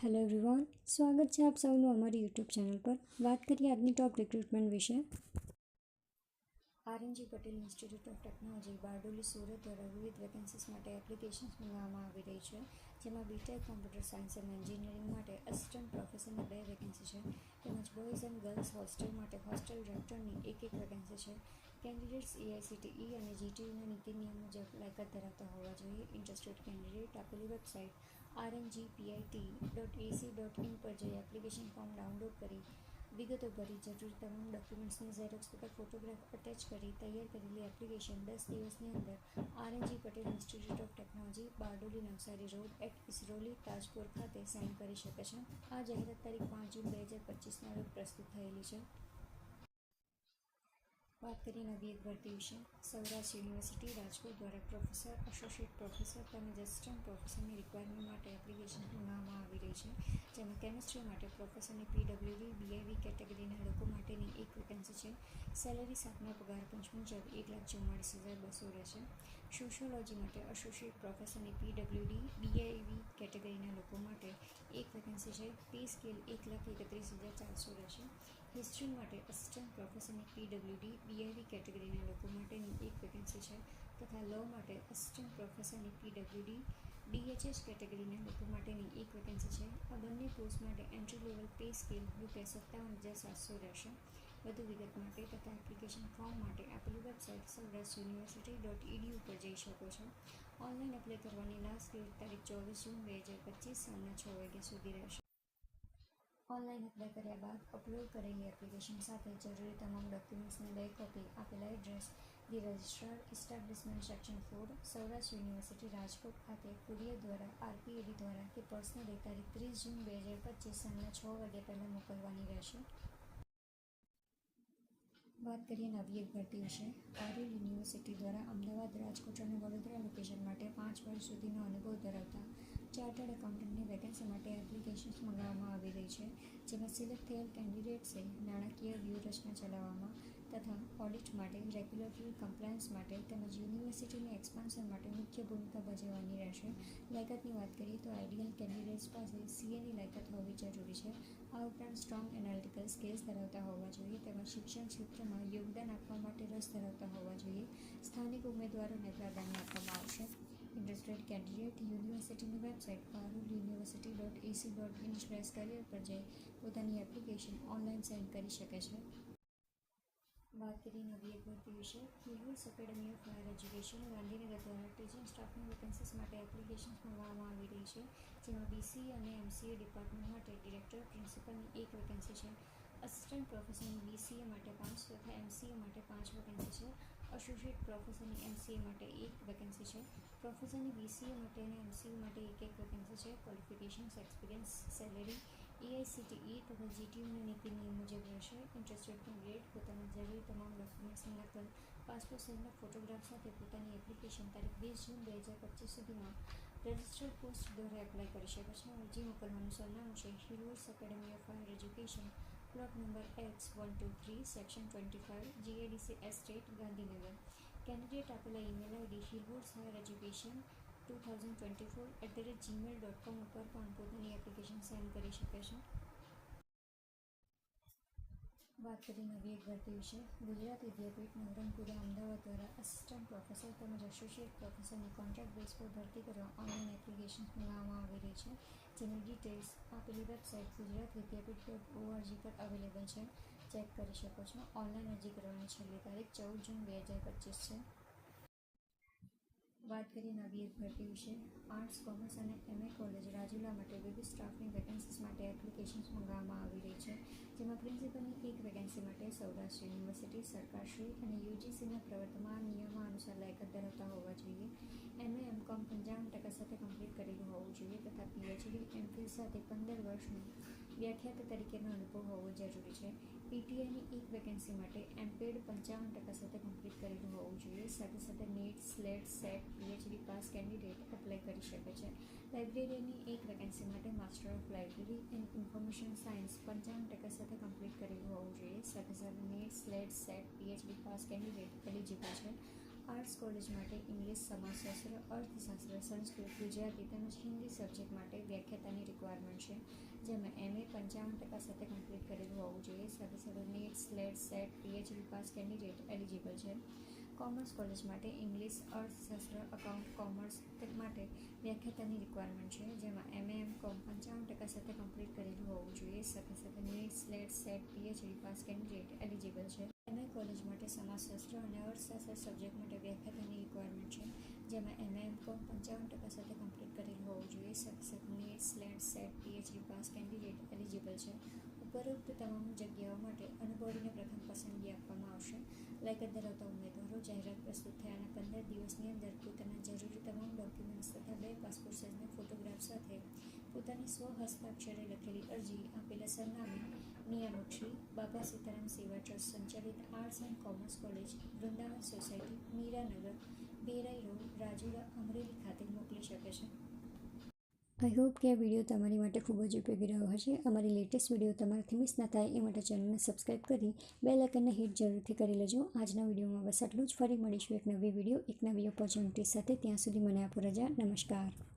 Hello everyone, સ્વાગત છે આપ સૌનું અમારી યુટ્યુબ ચેનલ પર. વાત કરીએ આજની ટોપ રિક્રુટમેન્ટ વિશે. RNG Patel Institute of Technology Bardoli Surat દ્વારા વિવિધ વેકેન્સીસ માટે એપ્લિકેશન્સ મંગાવવામાં આવી રહી છે. જેમાં બીટેક કોમ્પ્યુટર સાયન્સ અને એન્જિનિયરિંગ માટે અસિસ્ટન્ટ પ્રોફેસરની 2 વેકેન્સી છે, તેમજ બોયઝ એન્ડ ગર્લ્સ હોસ્ટેલ માટે હોસ્ટેલ ડિરેક્ટરની એક વેકેન્સી છે. કેન્ડિડેટ્સ એઆઈસીટીઈ અને જીટીયુના નીતિ નિયમ મુજબ લાયકાત ધરાવતા હોવા જોઈએ. ઇન્ટરેસ્ટેડ કેન્ડિડેટ આપેલી વેબસાઇટ rngpit.ac.in પર જઈ એપ્લિકેશન ફોર્મ ડાઉનલોડ કરી વિગતો ભરી જરૂરી તમામ ડોક્યુમેન્ટ્સની ઝેરોક્સ તથા ફોટોગ્રાફ અટેચ કરી તૈયાર કરેલી એપ્લિકેશન 10 દિવસની અંદર RNG Patel Institute of Technology Bardoli Navsari road at Isroli Tajpur ખાતે સેન્ડ કરી શકે છે. આ જાહેરાત તારીખ 5 જૂન 2025ના રોજ પ્રસ્તુત થયેલી છે. વાત કરીએ નવી એક ભરતી વિશે. સૌરાષ્ટ્ર યુનિવર્સિટી રાજકોટ દ્વારા પ્રોફેસર, એસોસિએટ પ્રોફેસર તેમજ અસિસ્ટન્ટ પ્રોફેસરની રિક્વાયરમેન્ટ માટે એપ્લિકેશન મંગાવવામાં આવી રહી છે. જેમાં કેમિસ્ટ્રી માટે પ્રોફેસરની પીડબ્લ્યુડી બીઆઈવી કેટેગરીના લોકો માટેની એક વેકેન્સી છે. સેલરી સાથના પગાર પંચ મુજબ 1,44,200 રહેશે. સોશિયોલોજી માટે એસોસિએટ પ્રોફેસરની પીડબ્લ્યુડી બીઆઈવી કેટેગરીના લોકો માટે એક વેકેન્સી છે. પે સ્કેલ 1,31,400 રહેશે. હિસ્ટ્રી માટે અસિસ્ટન્ટ પ્રોફેસરની પીડબ્લ્યુડી બીઆઈવી કેટેગરીના લોકો માટેની એક વેકેન્સી છે, તથા લો માટે અસિસ્ટન્ટ પ્રોફેસરની પીડબ્લ્યુડી ડીએચએસ કેટેગરીના લોકો માટેની એક વેકેન્સી છે. આ બંને પોસ્ટ માટે એન્ટ્રી લેવલ પે સ્કેલ ₹57,700 રહેશે. વધુ વિગત માટે તથા એપ્લિકેશન ફોર્મ માટે આપેલી વેબસાઇટ saurashtrauniversity.edu પર જઈ શકો છો. ઓનલાઈન એપ્લાય કરવાની લાસ્ટ ડેટ તારીખ 24 જૂન 2025 સાંજના 6 વાગ્યા સુધી રહેશે. ઓનલાઈન એપ્લાય કર્યા બાદ અપલોડ કરેલી એપ્લિકેશન સાથે જરૂરી તમામ ડોક્યુમેન્ટ્સની 2 કોપી આપેલા address the registrar establishment section 4 Saurashtra university Rajkot ખાતે કુરિયર દ્વારા આરપીએડી દ્વારા કે પર્સનલી તારીખ 30 જૂન 2025 સાંજના 6 વાગ્યા પહેલાં મોકલવાની રહેશે. વાત કરીએ નવી એક ભરતી વિશે. આર્યલ યુનિવર્સિટી દ્વારા અમદાવાદ, રાજકોટ અને વડોદરા લોકેશન માટે 5 વર્ષ સુધીનો અનુભવ ધરાવતા ચાર્ટર્ડ એકાઉન્ટન્ટની વેકેન્સી માટે એપ્લિકેશન્સ મંગાવવામાં આવી રહી છે. જેમાં સિલેક્ટ થયેલ કેન્ડિડેટ્સે નાણાકીય વ્યૂહરચના ચલાવવામાં તથા ઓડિટ માટે, રેગ્યુલેટરી કમ્પ્લાયન્સ માટે તેમજ યુનિવર્સિટીની એક્સપાન્શન માટે મુખ્ય ભૂમિકા ભજવવાની રહેશે. લાયકાતની વાત કરીએ તો આઈડિયલ કેન્ડિડેટ્સ પાસે સીએની લાયકાત હોવી જરૂરી છે. આ ઉપરાંત સ્ટ્રોંગ એનાલિટિકલ સ્કિલ્સ ધરાવતા હોવા જોઈએ તેમજ શિક્ષણ ક્ષેત્રમાં યોગદાન આપવા માટે રસ ધરાવતા હોવા જોઈએ. સ્થાનિક ઉમેદવારોને પ્રાધાન્ય આપવામાં આવશે. ઇન્ટરેસ્ટેડ કેન્ડિડેટ યુનિવર્સિટીની વેબસાઇટ paruluniversity.ac.in/career પર જઈ પોતાની એપ્લિકેશન ઓનલાઈન સેન્ડ કરી શકે છે. વાત કરીએ નવી એક ભરતી વિશે. Hillwoods academy of higher education Gandhinagar દ્વારા ટીચિંગ સ્ટાફની વેકેન્સીસ માટે એપ્લિકેશન્સ મંગાવવામાં આવી રહી છે. જેમાં બીસીએ અને એમસીએ ડિપાર્ટમેન્ટ માટે ડિરેક્ટર પ્રિન્સિપલની એક વેકેન્સી છે. અસિસ્ટન્ટ પ્રોફેસરની બીસીએ માટે 5 તથા એમસીએ માટે 5 વેકેન્સી છે. એસોસિએટ પ્રોફેસરની એમસીએ માટે એક વેકેન્સી છે. પ્રોફેસરની બીસીએ માટે અને એમસીએ માટે એક વેકેન્સી છે. ક્વોલિફિકેશન્સ, એક્સપિરિયન્સ, સેલેરી એઆઈસીટીઈ તથા જીટીયુના નીતિ નિયમ મુજબ રહેશે. ઇન્ટરેસ્ટેડ કેન્ડિડેટ પોતાના જરૂરી તમામ ડોક્યુમેન્ટ્સની નકલ, પાસપોર્ટ સાઇઝના ફોટોગ્રાફ સાથે પોતાની એપ્લિકેશન તારીખ 20 જૂન 2025 સુધીમાં રજિસ્ટર્ડ પોસ્ટ દ્વારા એપ્લાય કરી શકે છે. અરજી મોકલવાનું સરનામું છે Hilwurs academy of higher education, plot number X123, section 25, GIDC estate, Gandhinagar. Candidate આપેલા ઈમેલ આઈડી hilwurshighereducation2024@gmail.com ઉપર પણ પોતાની એપ્લિકેશન સેન્ડ કરી શકે છે. વાત કરીએ નવી એક ભરતી વિશે. ગુજરાત વિદ્યાપીઠ નવરંગપુરા અમદાવાદ દ્વારા આસિસ્ટન્ટ પ્રોફેસર તેમજ એસોસિએટ પ્રોફેસરની કોન્ટ્રાક્ટ બેઝ પર ભરતી કરવા ઓનલાઈન એપ્લિકેશન્સ મંગાવવામાં આવી રહી છે. જેની ડિટેલ્સ આપેલી વેબસાઇટ gujaratvidyapith.org પર અવેલેબલ છે. ચેક કરી શકો છો. ઓનલાઈન અરજી કરવાની છેલ્લી તારીખ 14 જૂન 2025 છે. વાત કરીએ નવી એક ભરતી વિશે. આર્ટ્સ, કોમર્સ અને એમએ કોલેજ રાજુલા માટે વિવિધ સ્ટાફની વેકેન્સીસ માટે એપ્લિકેશન્સ મંગાવવામાં આવી રહી છે. જેમાં પ્રિન્સિપલની એક વેકેન્સી માટે સૌરાષ્ટ્ર યુનિવર્સિટી, સરકારશ્રી અને યુજીસીના પ્રવર્તમાન નિયમાનુસાર લાયકાત ધરાવતા હોવા જોઈએ. એમએ એમકોમ 95% સાથે કમ્પ્લીટ કરેલું હોવું જોઈએ તથા પીએચડી એમફિલ સાથે 15 વર્ષનો વ્યાખ્યાતા તરીકેનો અનુભવ હોવો જરૂરી છે. પીટીઆઈની એક વેકેન્સી માટે એમપેડ 55% સાથે કમ્પ્લીટ કરેલું હોવું જોઈએ. સાથે સાથે NET, SLET, SET, PhD pass candidate apply કરી શકે છે. લાઇબ્રેરિયનની એક વેકેન્સી માટે master of library and information science 55% સાથે કમ્પ્લીટ કરેલું હોવું જોઈએ. સાથે સાથે NET, SLET, SET, PhD pass candidate eligible છે. આર્ટ્સ કોલેજ માટે ઇંગ્લિશ, સમાજશાસ્ત્ર, અર્થશાસ્ત્ર, સંસ્કૃત, ગુજરાતી તેમજ હિન્દી સબ્જેક્ટ માટે વ્યાખ્યાતાની રિક્વાયરમેન્ટ છે, જેમાં MA 55% સાથે કમ્પ્લીટ કરેલું હોવું જોઈએ. સાથે સાથે NET, SLET, SET, PhD pass candidate eligible છે. કોમર્સ કોલેજ માટે ઇંગ્લિશ, અર્થશાસ્ત્ર, અકાઉન્ટ, કોમર્સ માટે વ્યાખ્યાતાની રિક્વાયરમેન્ટ છે, જેમાં MA MCom 55% સાથે કમ્પ્લીટ કરેલું હોવું જોઈએ. સાથે સાથે NET, SLET, SET, PhD pass candidate eligible છે. MA કોલેજ માટે સમાજશાસ્ત્ર અને અર્થશાસ્ત્ર સબ્જેક્ટ માટે વ્યાખ્યાતાની રિક્વાયરમેન્ટ છે, જેમાં MA MCom 55% સાથે કમ્પ્લીટ કરેલું હોવું જોઈએ. સાથે સાથે NET, SLET, SET, PhD pass candidate eligible છે. ઉપરોક્ત તમામ જગ્યાઓ માટે અનુભવીને પ્રથમ પસંદગી આપવામાં આવશે. લાયકાત ધરાવતા ઉમેદવારો જાહેરાત પ્રસ્તુત થયાના 15 દિવસની અંદર પોતાના જરૂરી તમામ ડોક્યુમેન્ટ્સ તથા 2 પાસપોર્ટ સાઇઝના ફોટોગ્રાફ સાથે પોતાની સ્વહસ્તાક્ષરે લખેલી અરજી આપેલા સરનામે નિયામક શ્રી બાબા સીતારામ સેવા ટ્રસ્ટ સંચાલિત arts and commerce college, Vrindavan society, Miranagar, Bherai road, Rajula, Amreli ખાતે મોકલી શકે છે. આઈ હોપ કે આ વિડીયો તમારી માટે ખૂબ જ ઉપયોગી રહ્યો હશે. અમારી લેટેસ્ટ વિડીયો તમારાથી મિસ ન થાય એ માટે ચેનલને સબસ્ક્રાઈબ કરી બેલ આઇકનને હિટ જરૂરથી કરી લેજો. આજના વિડીયોમાં બસ આટલું જ. ફરી મળીશું એક નવી વિડીયો, એક નવી ઓપોર્ચ્યુનિટી સાથે. ત્યાં સુધી મને આપો રજા. નમસ્કાર.